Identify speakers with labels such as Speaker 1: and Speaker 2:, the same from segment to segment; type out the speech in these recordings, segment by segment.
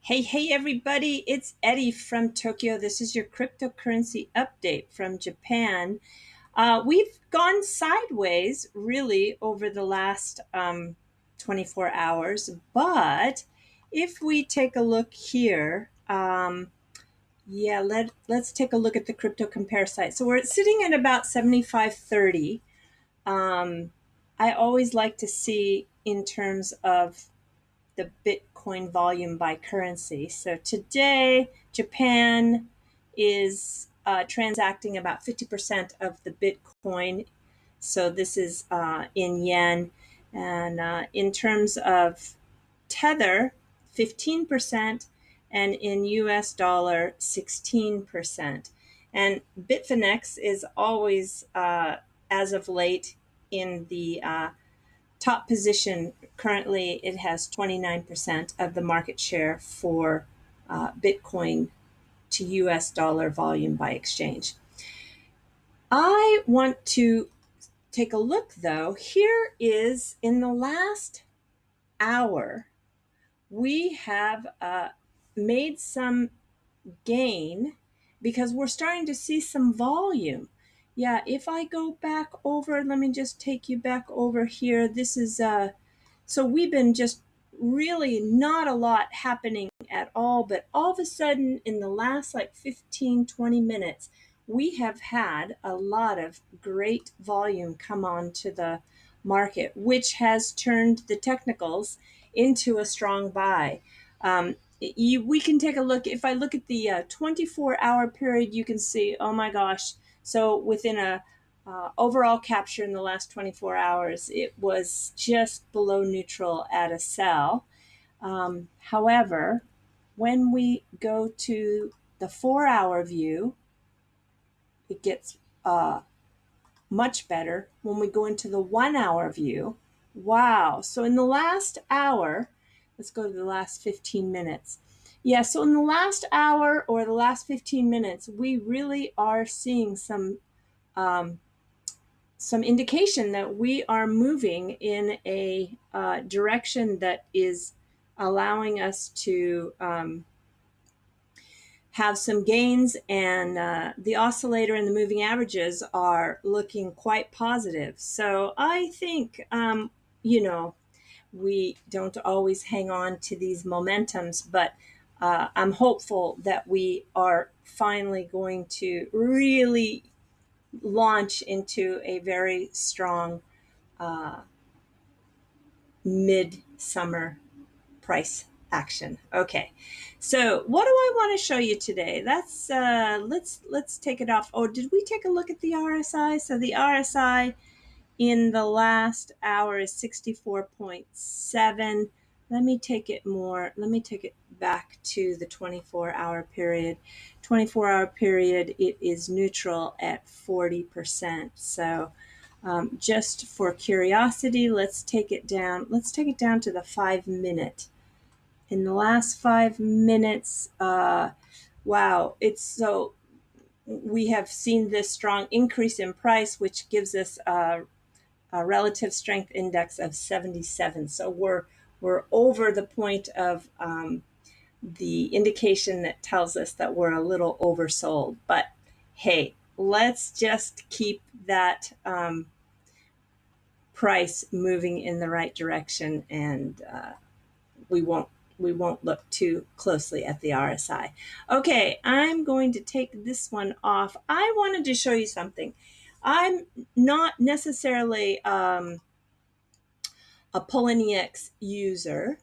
Speaker 1: Hey, everybody, it's Eddie from Tokyo. This is your cryptocurrency update from Japan. We've gone sideways really over the last 24 hours, but if we take a look here, let's take a look at the crypto compare site. So we're sitting at about 75.30. I always like to see in terms of the Bitcoin volume by currency. So today, Japan is transacting about 50% of the Bitcoin. So this is in yen. And in terms of Tether, 15%, and in US dollar, 16%. And Bitfinex is always, as of late, in the top position. Currently, it has 29% of the market share for Bitcoin to US dollar volume by exchange. I want to take a look, though. Here is in the last hour, we have made some gain because we're starting to see some volume. Yeah, if I go back over, let me just take you back over here. This is so we've been just really not a lot happening at all, but all of a sudden in the last like 15, 20 minutes, we have had a lot of great volume come on to the market, which has turned the technicals into a strong buy. We can take a look. If I look at the 24-hour period, you can see, oh my gosh. So within a overall capture in the last 24 hours, it was just below neutral at a sell. However, when we go to the 4-hour view, it gets much better. When we go into the 1-hour view, wow. So in the last hour, let's go to the last 15 minutes. Yeah, so in the last hour or the last 15 minutes, we really are seeing some indication that we are moving in a direction that is allowing us to have some gains, and the oscillator and the moving averages are looking quite positive. So I think, we don't always hang on to these momentums, but I'm hopeful that we are finally going to really launch into a very strong mid-summer price action. Okay, so what do I want to show you today? That's let's take it off. Oh, did we take a look at the RSI? So the RSI in the last hour is 64.7. Let me take it back to the 24-hour period. 24-hour period, it is neutral at 40%. So just for curiosity, let's take it down. Let's take it down to the 5-minute. In the last 5 minutes, wow, it's so we have seen this strong increase in price, which gives us a relative strength index of 77. So we're over the point of the indication that tells us that we're a little oversold. But hey, let's just keep that price moving in the right direction, and we won't look too closely at the RSI. Okay, I'm going to take this one off. I wanted to show you something. I'm not necessarily a Poloniex user,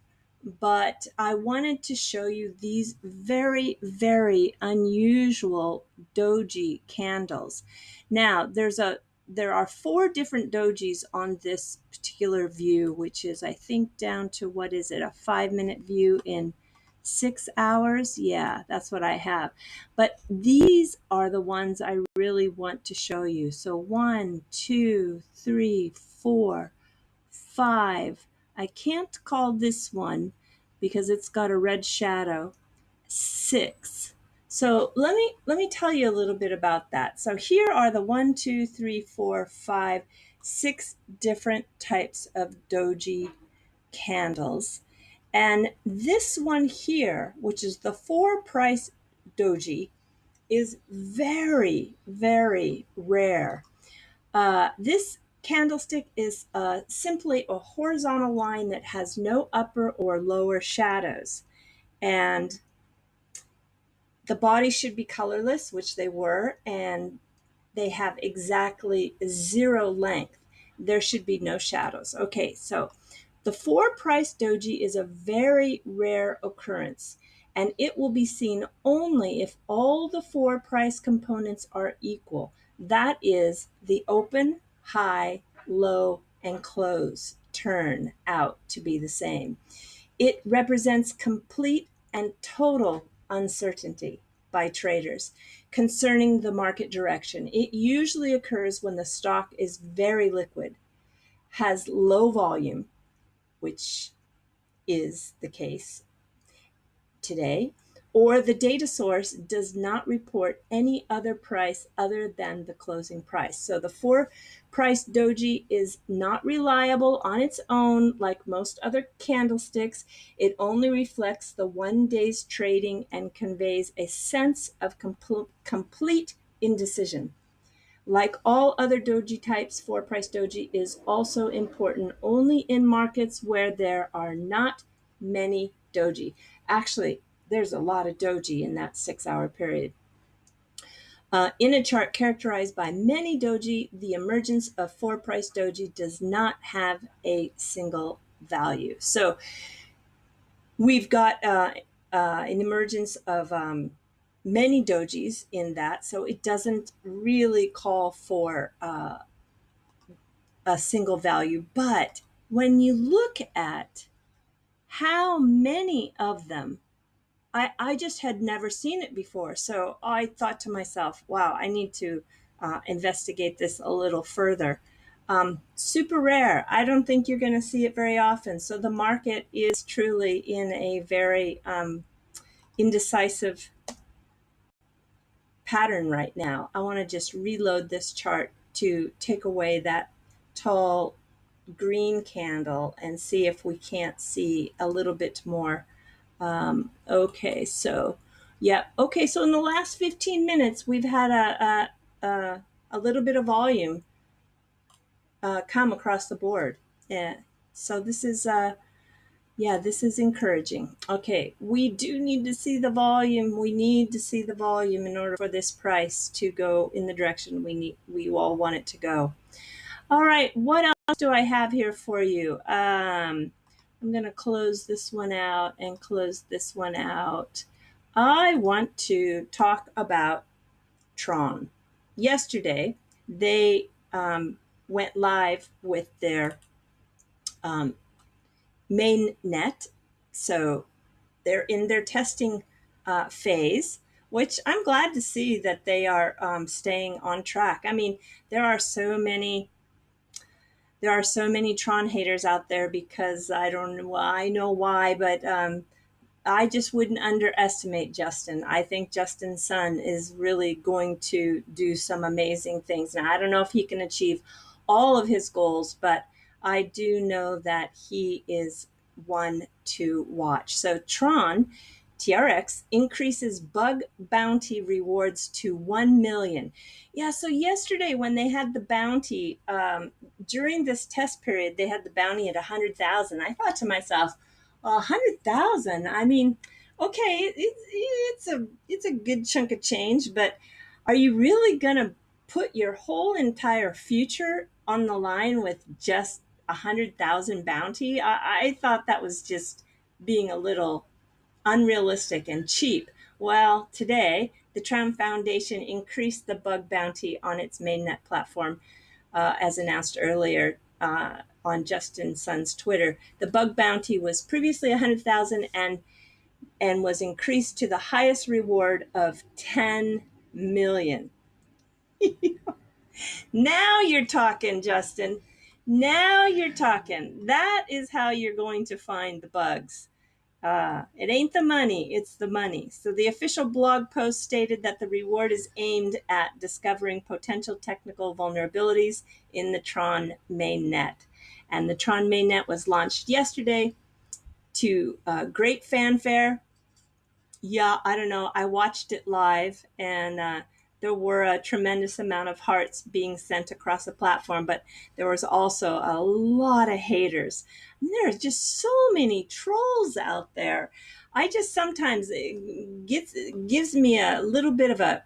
Speaker 1: but I wanted to show you these very, very unusual doji candles. Now, there are 4 different dojis on this particular view, which is, I think, down to, what is it, a 5-minute view in 6 hours? Yeah, that's what I have. But these are the ones I really want to show you. So 1, 2, 3, 4, 5. I can't call this one because it's got a red shadow. 6. So let me tell you a little bit about that. So here are the 1, 2, 3, 4, 5, 6 different types of doji candles. And this one here, which is the 4-price doji, is very, very rare. This candlestick is simply a horizontal line that has no upper or lower shadows. And the body should be colorless, which they were, and they have exactly 0 length. There should be no shadows. Okay, so the 4-price doji is a very rare occurrence, and it will be seen only if all the 4-price components are equal. That is, the open, high, low, and close turn out to be the same. It represents complete and total uncertainty by traders concerning the market direction. It usually occurs when the stock is very liquid, has low volume, which is the case today, or the data source does not report any other price other than the closing price. So the 4-price doji is not reliable on its own like most other candlesticks. It only reflects the 1 day's trading and conveys a sense of complete indecision. Like all other doji types, 4-price doji is also important only in markets where there are not many doji. Actually, there's a lot of doji in that 6-hour period. In a chart characterized by many doji, the emergence of 4-price doji does not have a single value. So we've got an emergence of many dojis in that, so it doesn't really call for a single value. But when you look at how many of them, I just had never seen it before. So I thought to myself, wow, I need to investigate this a little further. Super rare. I don't think you're going to see it very often. So the market is truly in a very indecisive pattern right now. I want to just reload this chart to take away that tall green candle and see if we can't see a little bit more. Okay, so yeah, okay, so in the last 15 minutes, we've had a little bit of volume come across the board. Yeah, so this is yeah, this is encouraging. Okay, we do need to see the volume. We need to see the volume in order for this price to go in the direction we all want it to go. All right, what else do I have here for you? I'm going to close this one out and close this one out. I want to talk about Tron. Yesterday, they went live with their main net. So they're in their testing phase, which I'm glad to see that they are staying on track. I mean, there are so many Tron haters out there because I don't know. Well, I know why, but I just wouldn't underestimate Justin. I think Justin Sun is really going to do some amazing things. Now, I don't know if he can achieve all of his goals, but I do know that he is one to watch. So Tron TRX increases bug bounty rewards to 1 million. Yeah, so yesterday when they had the bounty, during this test period, they had the bounty at 100,000. I thought to myself, 100,000. I mean, okay, it's a good chunk of change, but are you really gonna put your whole entire future on the line with just 100,000 bounty? I thought that was just being a little unrealistic and cheap. Well, today the Tron Foundation increased the bug bounty on its mainnet platform, as announced earlier on Justin Sun's Twitter. The bug bounty was previously 100,000 and was increased to the highest reward of 10 million. Now you're talking, Justin. Now you're talking. That is how you're going to find the bugs. It ain't the money, it's the money. So the official blog post stated that the reward is aimed at discovering potential technical vulnerabilities in the Tron mainnet. And the Tron mainnet was launched yesterday. to great fanfare. Yeah, I don't know. I watched it live, and there were a tremendous amount of hearts being sent across the platform, but there was also a lot of haters. And there are just so many trolls out there. I just sometimes it gives me a little bit of a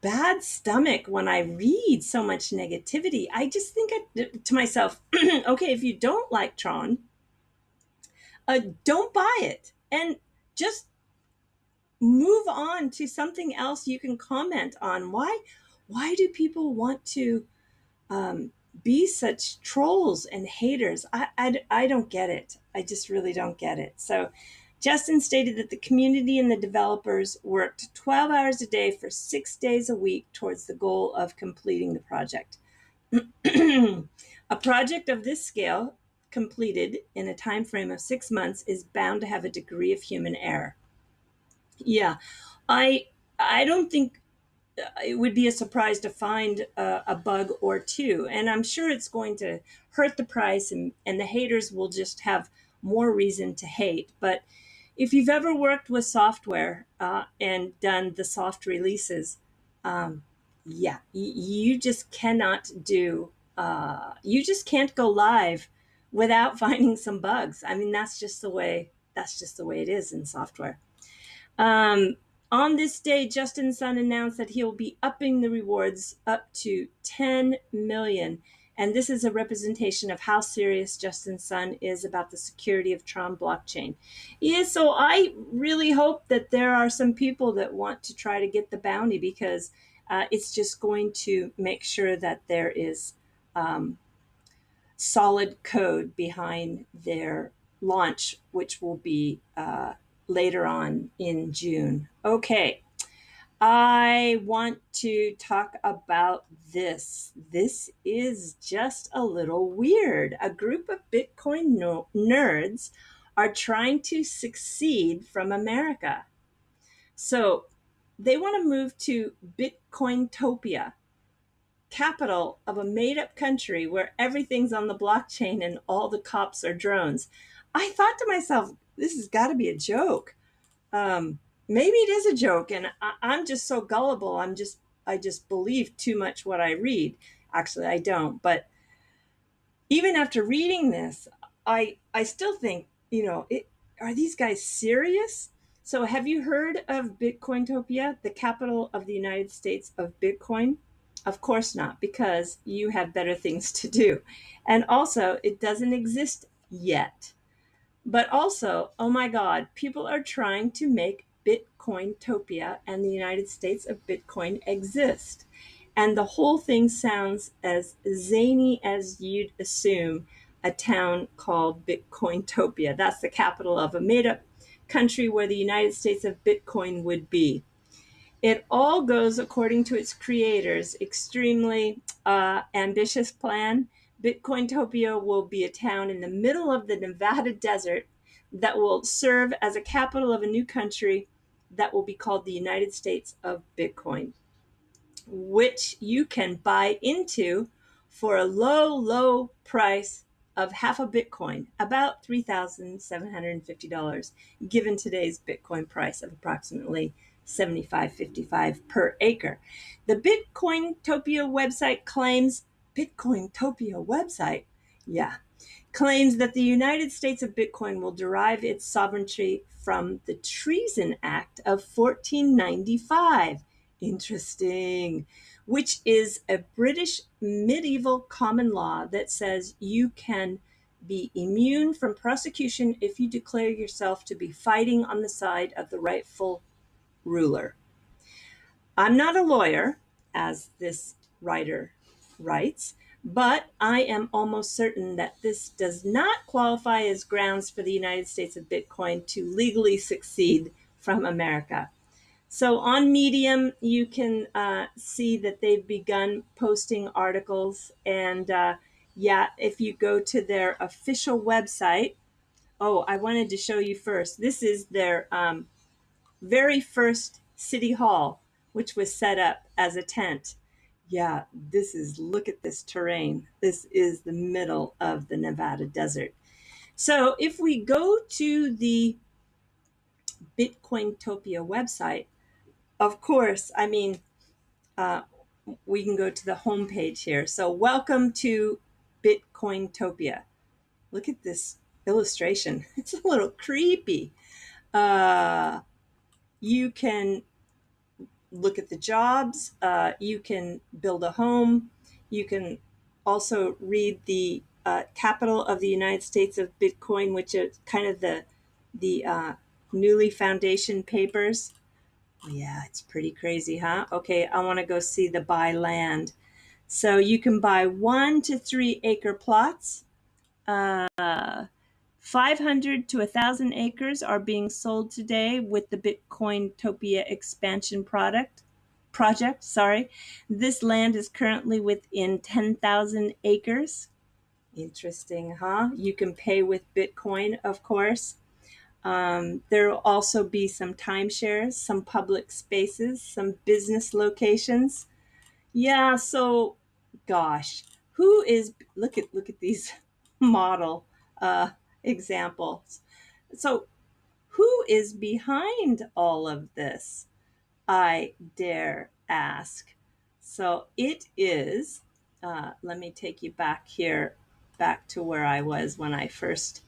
Speaker 1: bad stomach when I read so much negativity. I just think to myself, okay, if you don't like Tron, don't buy it, and just move on to something else you can comment on. Why do people want to um, be such trolls and haters? I don't get it. I just really don't get it. So Justin stated that the community and the developers worked 12 hours a day for 6 days a week towards the goal of completing the project. A project of this scale completed in a time frame of 6 months is bound to have a degree of human error. Yeah, I I don't think it would be a surprise to find a bug or two, and I'm sure it's going to hurt the price, and the haters will just have more reason to hate. But if you've ever worked with software and done the soft releases, um, yeah, you just cannot do. You just can't go live without finding some bugs. I mean, that's just the way. That's just the way it is in software. Um, on this day, Justin Sun announced that he'll be upping the rewards up to 10 million. And this is a representation of how serious Justin Sun is about the security of Tron blockchain. Yeah, so I really hope that there are some people that want to try to get the bounty, because it's just going to make sure that there is um, solid code behind their launch, which will be later on in June. Okay, I want to talk about this. This is just a little weird. A group of Bitcoin nerds are trying to succeed from America. So they want to move to Bitcointopia Capital of a made up country where everything's on the blockchain and all the cops are drones. I thought to myself, this has got to be a joke. Maybe it is a joke, and I'm just so gullible. I just believe too much what I read. Actually, I don't. But even after reading this, I still think, are these guys serious? So, have you heard of Bitcointopia, the capital of the United States of Bitcoin? Of course not, because you have better things to do. And also, it doesn't exist yet. But also, oh my God, people are trying to make Bitcointopia and the United States of Bitcoin exist. And the whole thing sounds as zany as you'd assume a town called Bitcointopia. That's the capital of a made up country where the United States of Bitcoin would be. It all goes according to its creators' extremely ambitious plan. Bitcointopia will be a town in the middle of the Nevada desert that will serve as a capital of a new country that will be called the United States of Bitcoin, which you can buy into for a low, low price of half a Bitcoin, about $3,750, given today's Bitcoin price of approximately 75.55 per acre. The Bitcointopia website claims, Bitcointopia website? Yeah, claims that the United States of Bitcoin will derive its sovereignty from the Treason Act of 1495. Interesting. Which is a British medieval common law that says you can be immune from prosecution if you declare yourself to be fighting on the side of the rightful ruler. I'm not a lawyer, as this writer writes, but I am almost certain that this does not qualify as grounds for the United States of Bitcoin to legally succeed from America. So on Medium, you can see that they've begun posting articles. And yeah, if you go to their official website, oh, I wanted to show you first. This is their very first city hall, which was set up as a tent. Yeah, look at this terrain. This is the middle of the Nevada desert. So if we go to the Bitcointopia website, of course, I mean, uh, we can go to the homepage here. So welcome to Bitcointopia. Look at this illustration. It's a little creepy. You can look at the jobs. You can build a home. You can also read the capital of the United States of Bitcoin, which is kind of the newly foundation papers. Yeah, it's pretty crazy, huh? Okay, I want to go see the buy land. So you can buy 1 to 3 acre plots. 500 to 1,000 acres are being sold today with the Bitcointopia expansion project. Sorry, this land is currently within 10,000 acres. Interesting, huh? You can pay with Bitcoin, of course. There will also be some timeshares, some public spaces, some business locations. Yeah, so gosh, who is look at these model uh, examples. So who is behind all of this? I dare ask. So it is. Let me take you back here, back to where I was when I first.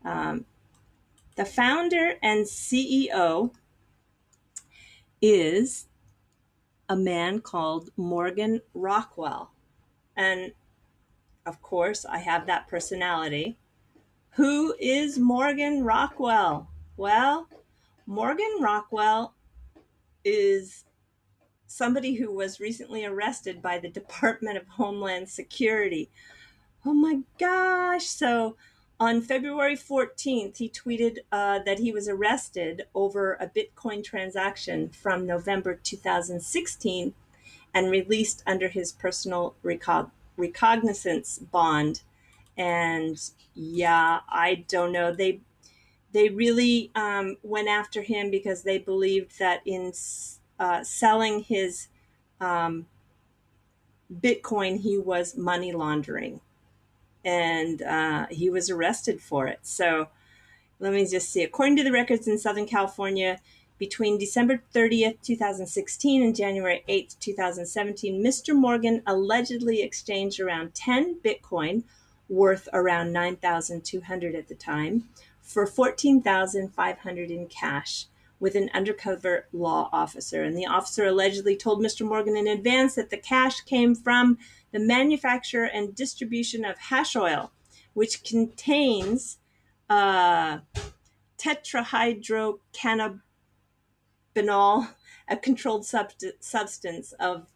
Speaker 1: Um, the founder and CEO is a man called Morgan Rockwell, and of course, I have that personality. Who is Morgan Rockwell? Well, Morgan Rockwell is somebody who was recently arrested by the Department of Homeland Security. Oh my gosh. So on February 14th, he tweeted that he was arrested over a Bitcoin transaction from November 2016 and released under his personal recognizance bond. And yeah, I don't know. They really went after him because they believed that in selling his um, Bitcoin, he was money laundering, and he was arrested for it. So let me just see. According to the records in Southern California, between December 30th, 2016 and January 8th, 2017, Mr. Morgan allegedly exchanged around 10 Bitcoin, worth around 9,200 at the time, for 14,500 in cash with an undercover law officer. And the officer allegedly told Mr. Morgan in advance that the cash came from the manufacture and distribution of hash oil, which contains tetrahydrocannabinol, a controlled substance of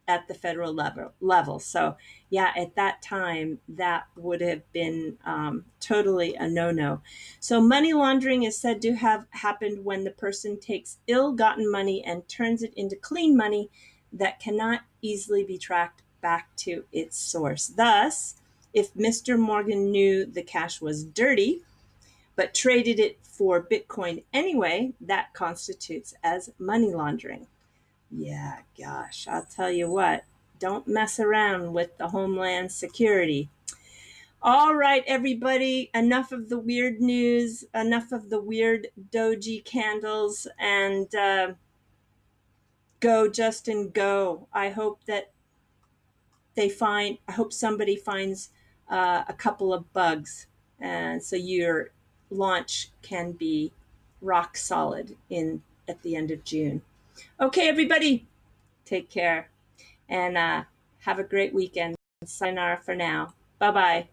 Speaker 1: at the federal level. So yeah, at that time, that would have been totally a no-no. So money laundering is said to have happened when the person takes ill-gotten money and turns it into clean money that cannot easily be tracked back to its source. Thus, if Mr. Morgan knew the cash was dirty, but traded it for Bitcoin anyway, that constitutes as money laundering. Yeah, gosh, I'll tell you what, don't mess around with the Homeland Security. All right, everybody, enough of the weird news, enough of the weird doji candles, and go, Justin, go. I hope somebody finds a couple of bugs, and so your launch can be rock solid in at the end of June. Okay, everybody, take care and have a great weekend. Sayonara for now. Bye bye.